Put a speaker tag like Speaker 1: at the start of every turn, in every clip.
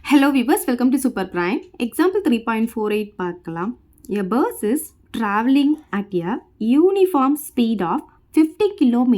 Speaker 1: Hello viewers, welcome to Super Prime. Example 3.48 பார்க்கலாம். A bus is traveling at a uniform speed of 50 km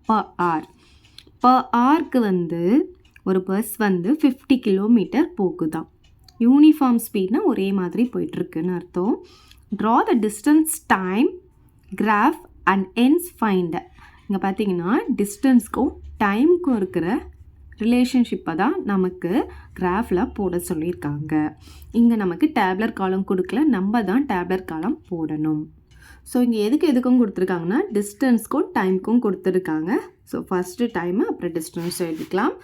Speaker 1: per hour. Per hourக்கு ஒரு bus 50 km போகுதாம். Uniform ஸ்பீட்னா ஒரே மாதிரி போயிட்டுருக்குன்னு அர்த்தம். Draw the distance, time, graph and ends find. இங்கே பார்த்தீங்கன்னா டிஸ்டன்ஸ்க்கும் டைமுக்கும் இருக்கிற ரிலேஷன்ஷிப்பை தான் நமக்கு கிராஃபில் போட சொல்லியிருக்காங்க. இங்கே நமக்கு டேப்லர் காலம் கொடுக்கல, நம்ம தான் டேப்லர் காலம் போடணும். ஸோ இங்கே எதுக்கும் கொடுத்துருக்காங்கன்னா டிஸ்டன்ஸ்க்கும் டைமுக்கும் கொடுத்துருக்காங்க. ஸோ ஃபஸ்ட்டு டைமு அப்புறம் டிஸ்டன்ஸ் எழுதிக்கலாம்.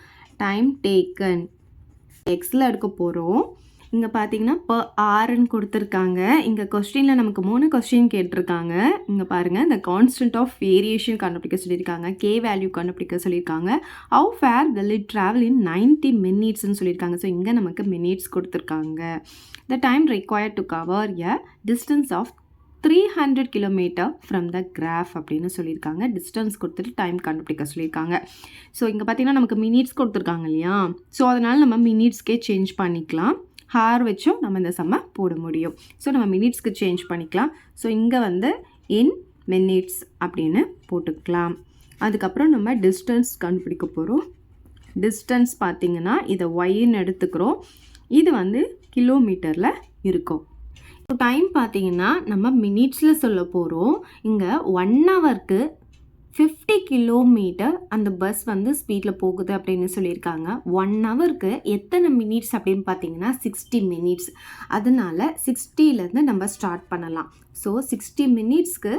Speaker 1: டைம் டேக்கன் எக்ஸில் எடுக்க போகிறோம். இங்கே பார்த்தீங்கன்னா per hourன்னு கொடுத்துருக்காங்க. இங்கே கொஸ்டினில் நமக்கு 3 கொஸ்டின் கேட்டிருக்காங்க. இங்கே பாருங்கள், இந்த கான்ஸ்டன்ட் ஆஃப் வேரியேஷன் கண்டுபிடிக்க சொல்லியிருக்காங்க, கே வேல்யூ கண்டுபிடிக்க சொல்லியிருக்காங்க, how far will it travel in 90 minutesன்னு சொல்லியிருக்காங்க. ஸோ இங்கே நமக்கு மினிட்ஸ் கொடுத்துருக்காங்க. the time required to cover a distance of 300 km from the graph அப்படின்னு சொல்லியிருக்காங்க. டிஸ்டன்ஸ் கொடுத்துட்டு டைம் கண்டுபிடிக்க சொல்லியிருக்காங்க. ஸோ இங்கே பார்த்தீங்கன்னா நமக்கு மினிட்ஸ் கொடுத்துருக்காங்க இல்லையா, ஸோ அதனால் நம்ம மினிட்ஸ்க்கே சேஞ்ச் பண்ணிக்கலாம். ஹார் வச்சும் நம்ம இந்த சம்மை போட முடியும். ஸோ நம்ம மினிட்ஸ்க்கு சேஞ்ச் பண்ணிக்கலாம். ஸோ இங்கே இன் மினிட்ஸ் அப்படின்னு போட்டுக்கலாம். அதுக்கப்புறம் நம்ம டிஸ்டன்ஸ் கண்டுபிடிக்க போகிறோம். டிஸ்டன்ஸ் பார்த்திங்கன்னா இதை ஒய்ன்னு எடுத்துக்கிறோம். இது கிலோமீட்டரில் இருக்கும். ஸோ டைம் பார்த்திங்கன்னா நம்ம மினிட்ஸில் சொல்ல போகிறோம். இங்கே 1 ஹவருக்கு 50 கிலோமீட்டர் அந்த பஸ் ஸ்பீடில் போகுது அப்படின்னு சொல்லியிருக்காங்க. 1 ஹவருக்கு எத்தனை மினிட்ஸ் அப்படின்னு பார்த்தீங்கன்னா 60 மினிட்ஸ். அதனால 60லேருந்து நம்ம ஸ்டார்ட் பண்ணலாம். ஸோ 60 மினிட்ஸ்க்கு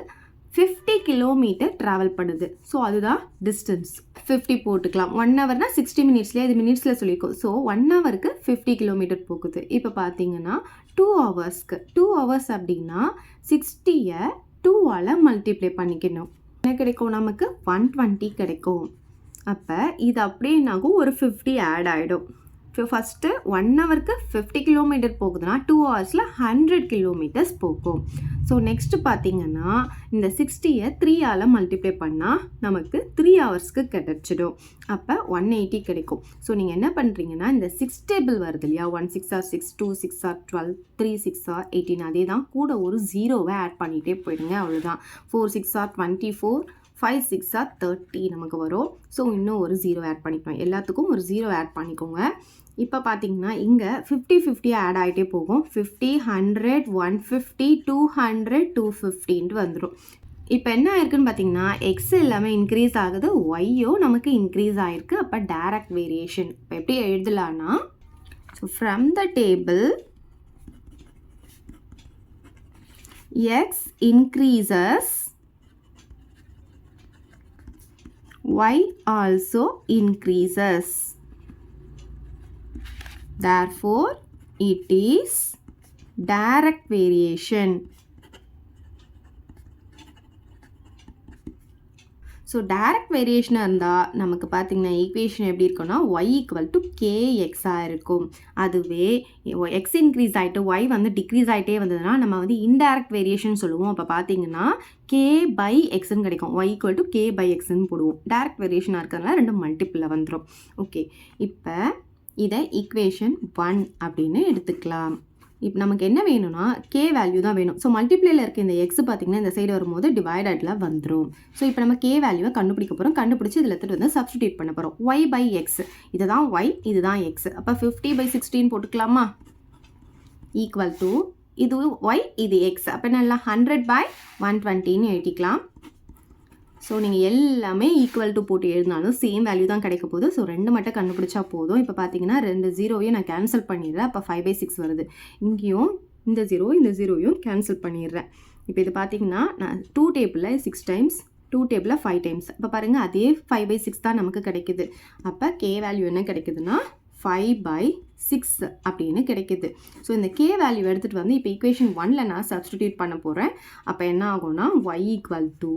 Speaker 1: 50 கிலோமீட்டர் ட்ராவல் பண்ணுது. ஸோ அதுதான் டிஸ்டன்ஸ். 50 போட்டுக்கலாம். 1 ஹவர்னால் 60 மினிட்ஸ்லேயே இது மினிட்ஸில் சொல்லியிருக்கோம். ஸோ 1 ஹவருக்கு 50 கிலோமீட்டர் போகுது. இப்போ பார்த்தீங்கன்னா 2 ஹவர்ஸ்க்கு 2 ஹவர்ஸ் அப்படின்னா 60யை 2ஆல் மல்டிப்ளை பண்ணிக்கணும். என்ன கிடைக்கும், நமக்கு 120 கிடைக்கும். அப்போ இது அப்படியே என்னாகும், ஒரு 50 ஆட் ஆகிடும். இப்போ ஃபஸ்ட்டு 1 ஹவருக்கு 50 கிலோமீட்டர் போகுதுன்னா 2 ஹவர்ஸில் 100 கிலோமீட்டர்ஸ் போகும். ஸோ நெக்ஸ்ட்டு பார்த்தீங்கன்னா இந்த 60யை 3ஆல் மல்டிப்ளை பண்ணால் நமக்கு 3 ஹவர்ஸ்க்கு கிடச்சிடும். அப்போ 180 கிடைக்கும். ஸோ நீங்கள் என்ன பண்ணுறீங்கன்னா இந்த 6 டேபிள் வருது இல்லையா, 1 6 ஆர் 6, 2 6 ஆர் 12, 3 6 ஆர் 18, அதே தான் கூட ஒரு 0வை ஆட் பண்ணிகிட்டே போயிடுங்க. அவ்வளோதான். 4 6 ஆர் 24, 5 6 ஆர் 30 நமக்கு வரும். ஸோ இன்னும் ஒரு 0 ஆட் பண்ணிக்கலாம். எல்லாத்துக்கும் ஒரு 0 ஆட் பண்ணிக்கோங்க. இப்போ பார்த்தீங்கன்னா இங்கே 50 ஆட் ஆகிட்டே போகும். 50 100 150 200 250 வந்துடும். இப்போ என்ன ஆயிருக்குன்னு பார்த்தீங்கன்னா எக்ஸ் எல்லாமே இன்க்ரீஸ் ஆகுது, ஒய்யோ நமக்கு இன்க்ரீஸ் ஆகிருக்கு. அப்போ டைரக்ட் வேரியேஷன் இப்போ எப்படி எழுதலான்னா, so from the table X increases, y also increases. Therefore, it is direct variation. So direct வேரியேஷனாக இருந்தால் நமக்கு பார்த்திங்கன்னா ஈக்குவேஷன் எப்படி இருக்குன்னா y = kxஆக இருக்கும். அதுவே எக்ஸ் இன்க்ரீஸ் ஆகிட்டு ஒய் டிக்ரீஸ் ஆகிட்டே வந்ததுன்னா நம்ம இன்டைரக்ட் வேரியேஷன் சொல்லுவோம். அப்போ பார்த்தீங்கன்னா k/xன்னு கிடைக்கும். y = k/xன்னு போடுவோம். டைரக்ட் வேரியேஷனாக இருக்கிறதுனால 2 மல்டிப்பிளில் வந்துடும். ஓகே, இப்போ இதை ஈக்குவேஷன் 1 அப்படின்னு எடுத்துக்கலாம். இப்போ நமக்கு என்ன வேணும்னா கே வேல்யூ தான் வேணும். ஸோ மல்டிப்ளேயில் இருக்க இந்த எக்ஸ் பார்த்திங்கன்னா இந்த சைடு வரும்போது டிவைடடில் வந்துடும். ஸோ இப்போ நம்ம கே வேல்யூவை கண்டுபிடிக்க போகிறோம். கண்டுபிடிச்சி இதில் எடுத்துகிட்டு சப்ஸ்டியூட் பண்ண போகிறோம். y/x, இதுதான் y, இதுதான் x. அப்போ 50/16 போட்டுக்கலாமா, ஈக்குவல் டு இது y, இது x. அப்போ நல்லா 100/120ன்னு எழுதிக்கலாம். ஸோ நீங்கள் எல்லாமே ஈக்குவல் டு போட்டு எழுதினாலும் சேம் வேல்யூ தான் கிடைக்க போகுது. ஸோ 2 மட்டும் கண்டுபிடிச்சா போதும். இப்போ பார்த்தீங்கன்னா 2 0வையும் நான் கேன்சல் பண்ணிடுறேன். அப்போ 5/6 வருது. இங்கேயும் இந்த 0வையும் கேன்சல் பண்ணிடுறேன். இப்போ இது பார்த்தீங்கன்னா நான் 2 டேபிளில் 6 டைம்ஸ், 2 டேபிளில் 5 டைம்ஸ். இப்போ பாருங்கள் அதே 5/6 தான் நமக்கு கிடைக்குது. அப்போ கே வேல்யூ என்ன கிடைக்குதுன்னா 5/6 அப்படின்னு கிடைக்குது. ஸோ இந்த கே வேல்யூ எடுத்துகிட்டு இப்போ ஈக்குவேஷன் 1ல் நான் சப்ஸ்டிடியூட் பண்ண போகிறேன். அப்போ என்ன ஆகும்னா y =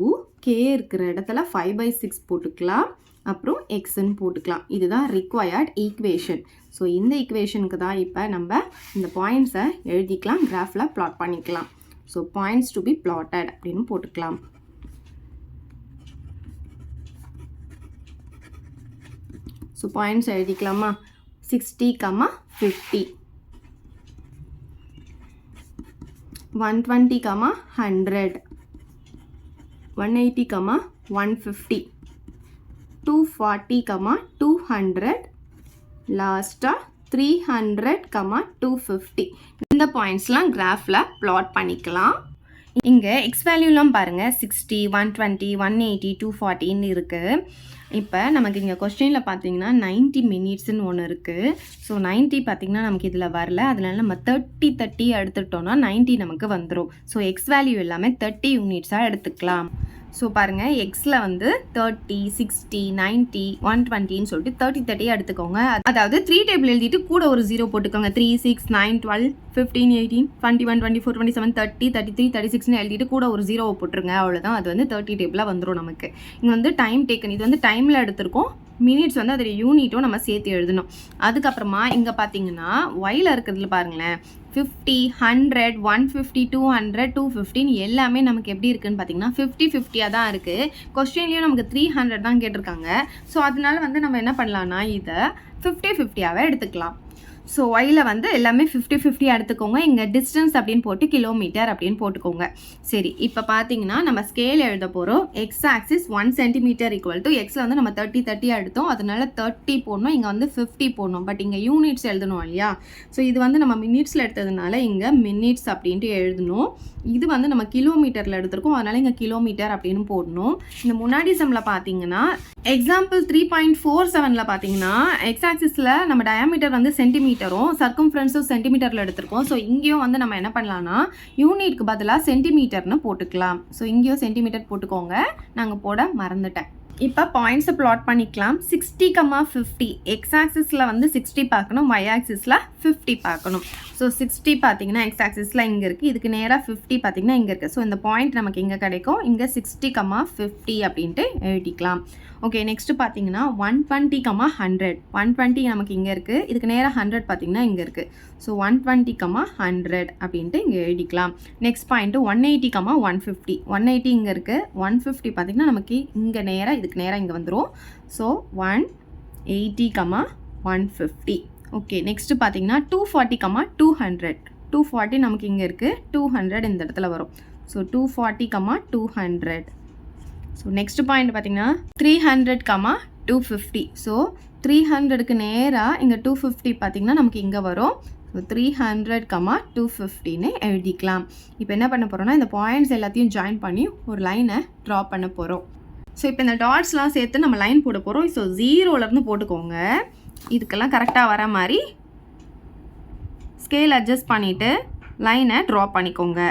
Speaker 1: கே இருக்கிற இடத்துல 5/6 போட்டுக்கலாம், அப்புறம் எக்ஸ்ன்னு போட்டுக்கலாம். இதுதான் ரிக்வயர்ட் ஈக்குவேஷன். ஸோ இந்த ஈக்குவேஷனுக்கு தான் இப்போ நம்ம இந்த பாயிண்ட்ஸை எழுதிக்கலாம், கிராஃபில் ப்ளாட் பண்ணிக்கலாம். So points to be plotted அப்படின்னு போட்டுக்கலாம். ஸோ பாயிண்ட்ஸ் எழுதிக்கலாமா. 60, 50. 120, 100. 180, 150. 240, 200. லாஸ்டா 300, 250. இந்த பாயிண்ட்ஸ்லாம் கிராஃபில் பிளாட் பண்ணிக்கலாம். இங்கே எக்ஸ் வேல்யூலாம் பாருங்கள் 60, 120, 180, 240 இருக்குது. இப்போ நமக்கு இங்கே கொஸ்டினில் பார்த்தீங்கன்னா 90 மினிட்ஸ்ன்னு ஒன்று இருக்குது. ஸோ 90 பார்த்திங்கன்னா நமக்கு இதில் வரல, அதனால நம்ம 30 எடுத்துட்டோம்னா 90 நமக்கு வந்துடும். ஸோ எக்ஸ் வேல்யூ எல்லாமே 30 யூனிட்ஸாக எடுத்துக்கலாம். ஸோ பாருங்கள் எக்ஸில் வந்து 30, 60, 90, 120ன்னு சொல்லிட்டு 30 எடுத்துக்கோங்க. அதாவது 3 டேபிள் எழுதிட்டு கூட ஒரு 0 போட்டுக்கோங்க. 3, 6, 9, 12, 15, 18, 21, 24, 27, 30, 33, 36ன்னு எழுதிட்டு கூட ஒரு 0 போட்டுருங்க. அவ்வளோதான், அது வந்து 30 டேபிளாக வந்துடும் நமக்கு. இங்கே வந்து டைம் டேக்கன், இது வந்து டைமில் எடுத்திருக்கோம். மினிட்ஸ் வந்து அதில் யூனிட்டும் நம்ம சேர்த்து எழுதணும். அதுக்கப்புறமா இங்கே பார்த்தீங்கன்னா ஒயில் இருக்கிறதுல பாருங்களேன் 50, 100, 150, 200, 250 எல்லாமே நமக்கு எப்படி இருக்குன்னு பார்த்தீங்கன்னா 50-50 தான் இருக்குது. கொஸ்டின்லேயும் நமக்கு 300 தான் கேட்டிருக்காங்க. ஸோ அதனால வந்து நம்ம என்ன பண்ணலான்னா இதை 50-50ஆகவே எடுத்துக்கலாம். ஸோ ஒயில் வந்து எல்லாமே 50-50 எடுத்துக்கோங்க. இங்கே டிஸ்டன்ஸ் அப்படின்னு போட்டு கிலோமீட்டர் அப்படின்னு போட்டுக்கோங்க. சரி, இப்போ பார்த்தீங்கன்னா நம்ம ஸ்கேல் எழுத போகிறோம். X axis 1 centimetre equal to எக்ஸில் வந்து நம்ம 30 எடுத்தோம், அதனால 30 போடணும். இங்கே வந்து 50 போடணும். பட் இங்கே யூனிட்ஸ் எழுதணும் இல்லையா? ஸோ இது வந்து நம்ம மினிட்ஸில் எடுத்ததுனால இங்கே மினிட்ஸ் அப்படின்ட்டு எழுதணும். இது வந்து நம்ம கிலோமீட்டரில் எடுத்திருக்கோம், அதனால இங்கே கிலோமீட்டர் அப்படின்னு போடணும். இந்த முன்னாடி சம்மில் பார்த்தீங்கன்னா எக்ஸாம்பிள் 3.47 பார்த்தீங்கன்னா எக்ஸ் ஆக்சிஸில் நம்ம டயாமீட்டர் வந்து சென்டிமீட்டரும் சர்க்கம்ஃபரன்ஸும் சென்டிமீட்டரில் எடுத்திருக்கோம். ஸோ இங்கேயும் வந்து நம்ம என்ன பண்ணலாம்னா யூனிட்க்கு பதிலாக சென்டிமீட்டர்னு போட்டுக்கலாம். ஸோ இங்கேயும் சென்டிமீட்டர் போட்டுக்கோங்க, நாங்கள் போட மறந்துட்டேன். இப்போ பாயிண்ட்ஸை பிளாட் பண்ணிக்கலாம். 60, 50 எக்ஸ் ஆக்சிஸில் வந்து 60 பார்க்கணும், ஒய் ஆக்சிஸில் 50 பார்க்கணும். ஸோ 60 பார்த்தீங்கன்னா எக்ஸ் ஆக்சிஸில் இங்கே இருக்குது, இதுக்கு நேராக 50 பார்த்தீங்கன்னா இங்கே இருக்குது. ஸோ இந்த பாயிண்ட் நமக்கு இங்கே கிடைக்கும். இங்கே 60, 50 அப்படின்ட்டு எழுதிக்கலாம். ஓகே, நெக்ஸ்ட்டு பார்த்தீங்கன்னா 120, 100. 120 நமக்கு இங்கே இருக்குது, இதுக்கு நேராக 100 பார்த்தீங்கன்னா இங்கே இருக்குது. ஸோ 120, 100 அப்படின்ட்டு இங்கே எழுதிக்கலாம். Next point 180, 150. 180 இங்கே இருக்குது, 150 பார்த்தீங்கன்னா நமக்கு இங்கே நேராக இதுக்கு நேராக இங்கே வந்துடும். ஸோ 180, 150. ஓகே, நெக்ஸ்ட்டு பார்த்தீங்கன்னா 240, 200. 240 நமக்கு இங்கே இருக்குது, 200 இந்த இடத்துல வரும். ஸோ 240, 200. ஸோ நெக்ஸ்ட் பாயிண்ட் பார்த்தீங்கன்னா 300, 250. ஸோ 300க்கு நேராக இங்கே 250 பார்த்தீங்கன்னா நமக்கு இங்கே வரும். ஸோ 300, 250ன்னு எழுதிக்கலாம். இப்போ என்ன பண்ண போகிறோம்னா இந்த பாயிண்ட்ஸ் எல்லாத்தையும் ஜாயின் பண்ணி ஒரு லைனை ட்ரா பண்ண போகிறோம். ஸோ இப்போ இந்த டாட்ஸ்லாம் சேர்த்து நம்ம லைன் போட போகிறோம். ஸோ 0லேருந்து போட்டுக்கோங்க. இதுக்கெல்லாம் கரெக்டாக வர மாதிரி ஸ்கேல் அட்ஜஸ்ட் பண்ணிவிட்டு லைனை ட்ரா பண்ணிக்கோங்க.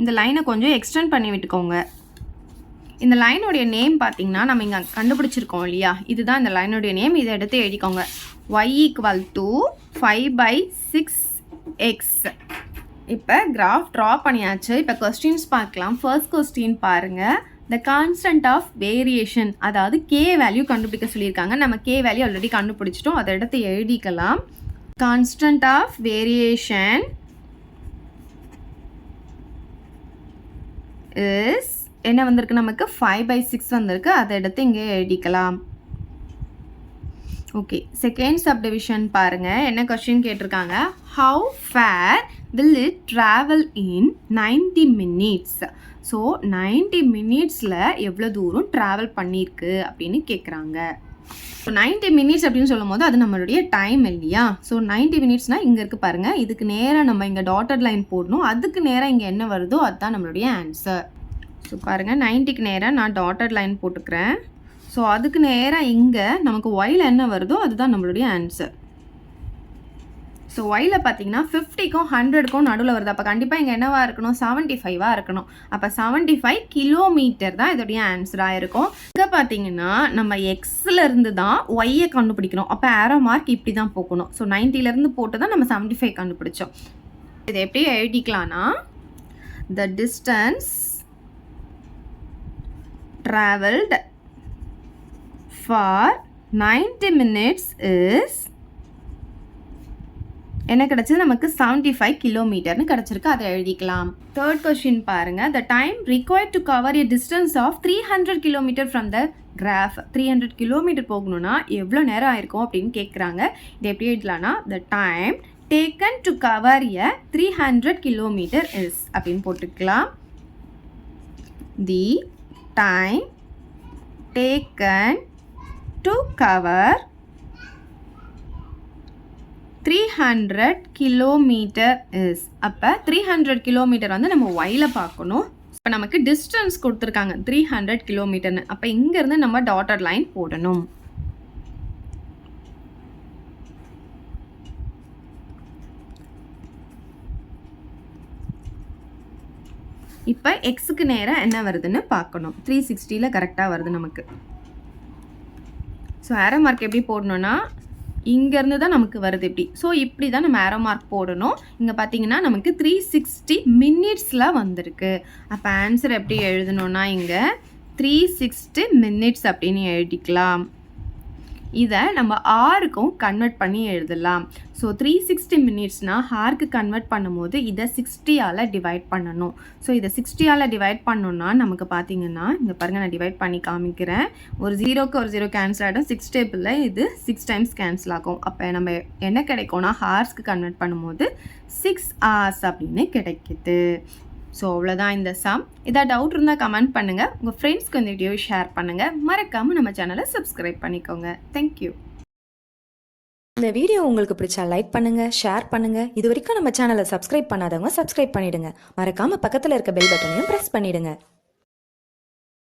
Speaker 1: இந்த லைனை கொஞ்சம் எக்ஸ்டெண்ட் பண்ணி விட்டுக்கோங்க. இந்த லைனுடைய நேம் பார்த்தீங்கன்னா நம்ம இங்கே கண்டுபிடிச்சிருக்கோம் இல்லையா, இதுதான் இந்த லைனுடைய நேம். இதை எடுத்து எழுதிக்கோங்க. y = 5/6x. இப்போ கிராஃப் ட்ரா பண்ணியாச்சு. இப்போ கொஸ்டின்ஸ் பார்க்கலாம். ஃபர்ஸ்ட் கொஸ்டின் பாருங்கள். த கான்ஸ்டன்ட் ஆஃப் வேரியேஷன், அதாவது கே வேல்யூ கண்டுபிடிக்க சொல்லியிருக்காங்க. நம்ம கே வேல்யூ ஆல்ரெடி கண்டுபிடிச்சிட்டோம், அதை எடுத்து எழுதிக்கலாம். கான்ஸ்டன்ட் ஆஃப் வேரியேஷன் இஸ் என்ன வந்திருக்கு நமக்கு 5/6 வந்திருக்கு, அதை எடுத்து இங்கே எழுதிக்கலாம். ஓகே, செகண்ட் சப்டிவிஷன் பாருங்கள். என்ன கொஸ்டின் கேட்டிருக்காங்க, how far will it travel in 90 minutes. So 90 மினிட்ஸில் எவ்வளோ தூரம் ட்ராவல் பண்ணியிருக்கு அப்படின்னு கேட்குறாங்க. ஸோ 90 மினிட்ஸ் அப்படின்னு சொல்லும் போது அது நம்மளுடைய டைம் இல்லையா. ஸோ 90 மினிட்ஸ்னால் இங்கே இருக்குது பாருங்கள், இதுக்கு நேராக நம்ம இங்கே டாட்டட் லைன் போடணும், அதுக்கு நேராக இங்கே என்ன வருதோ அதுதான் நம்மளுடைய ஆன்சர். ஸோ பாருங்கள் 90க்கு நேராக நான் டாட்டட் லைன் போட்டுக்கிறேன். ஸோ அதுக்கு நேராக இங்கே நமக்கு ஒயில் என்ன வருதோ அதுதான் நம்மளுடைய ஆன்சர். ஸோ ஒயில் பார்த்தீங்கன்னா 50க்கும் 100க்கும் நடுவில் வருது. அப்போ கண்டிப்பாக இங்கே என்னவாக இருக்கணும், 75ஆக இருக்கணும். அப்போ 75 கிலோமீட்டர் தான் இதோடைய ஆன்சராக இருக்கும். இங்கே பார்த்தீங்கன்னா நம்ம எக்ஸ்லேருந்து தான் ஒய்யை கண்டுபிடிக்கணும். அப்போ ஆரோ மார்க் இப்படி தான் போகணும். ஸோ 90லேருந்து போட்டு தான் நம்ம 75 கண்டுபிடிச்சோம். இதை எப்படி எழுதிக்கலாம்னா, the distance traveled for 90 minutes is என்ன கிடச்சது நமக்கு 75 கிலோமீட்டர்னு கிடச்சிருக்கு, அதை எழுதிக்கலாம். தேர்ட் கொஸ்டின் பாருங்கள். The time required to cover a distance of 300 kilometre from the graph. 300 kilometre போகணுன்னா எவ்வளோ நேரம் ஆயிருக்கும் அப்படின்னு கேட்குறாங்க. இது எப்படி எழுதலாம்னா the time taken to cover a 300 kilometre is அப்படின்னு போட்டுக்கலாம். The time taken to cover 300 kilometre is. அப்போ 300 கிலோமீட்டர் வந்து நம்ம ஒயில பார்க்கணும். இப்போ நமக்கு டிஸ்டன்ஸ் கொடுத்துருக்காங்க 300 கிலோமீட்டர்னு. அப்போ இங்கேருந்து நம்ம டாட்டட் லைன் போடணும். இப்போ எக்ஸுக்கு நேராக என்ன வருதுன்னு பார்க்கணும். 360ல் கரெக்டாக வருது நமக்கு. ஸோ ஏரோ மார்க் எப்படி போடணும்னா இங்கேருந்து தான் நமக்கு வருது இப்படி. ஸோ இப்படி தான் நம்ம ஏரோ மார்க் போடணும். இங்கே பார்த்தீங்கன்னா நமக்கு 360 மினிட்ஸில் வந்திருக்கு. அப்போ ஆன்சர் எப்படி எழுதணும்னா இங்கே 360 மினிட்ஸ் அப்படின்னு எழுதிக்கலாம். இதை நம்ம ஆருக்கும் கன்வெர்ட் பண்ணி எழுதலாம். ஸோ 360 மினிட்ஸ்னால் ஹாருக்கு கன்வெர்ட் பண்ணும்போது இதை 60ஆல் டிவைட் பண்ணணும். ஸோ இதை 60ஆல் டிவைட் பண்ணோன்னா நமக்கு பார்த்தீங்கன்னா இங்கே பாருங்கள், நான் டிவைட் பண்ணி காமிக்கிறேன். ஒரு 0க்கு ஒரு 0 கேன்சல் ஆகிடும். 6 டேபிளில் இது 6 டைம்ஸ் கேன்சல் ஆகும். அப்போ நம்ம என்ன கிடைக்கும்னா ஹார்ஸ்க்கு கன்வெர்ட் பண்ணும்போது 6 hours அப்படின்னு கிடைக்குது. ஸோ அவ்வளோதான் இந்த சம். ஏதாவது டவுட் இருந்தால் கமெண்ட் பண்ணுங்கள். உங்கள் ஃப்ரெண்ட்ஸ்க்கு இந்த வீடியோ ஷேர் பண்ணுங்கள். மறக்காமல் நம்ம சேனலை சப்ஸ்கிரைப் பண்ணிக்கோங்க. தேங்க்யூ.
Speaker 2: இந்த வீடியோ உங்களுக்கு பிடிச்சா லைக் பண்ணுங்க, ஷேர் பண்ணுங்க. இது வரைக்கும் நம்ம சேனலை சப்ஸ்கிரைப் பண்ணாதவங்க சப்ஸ்கிரைப் பண்ணிடுங்க. மறக்காம பக்கத்தில் இருக்க பெல் பட்டனையும் பிரஸ் பண்ணிடுங்க.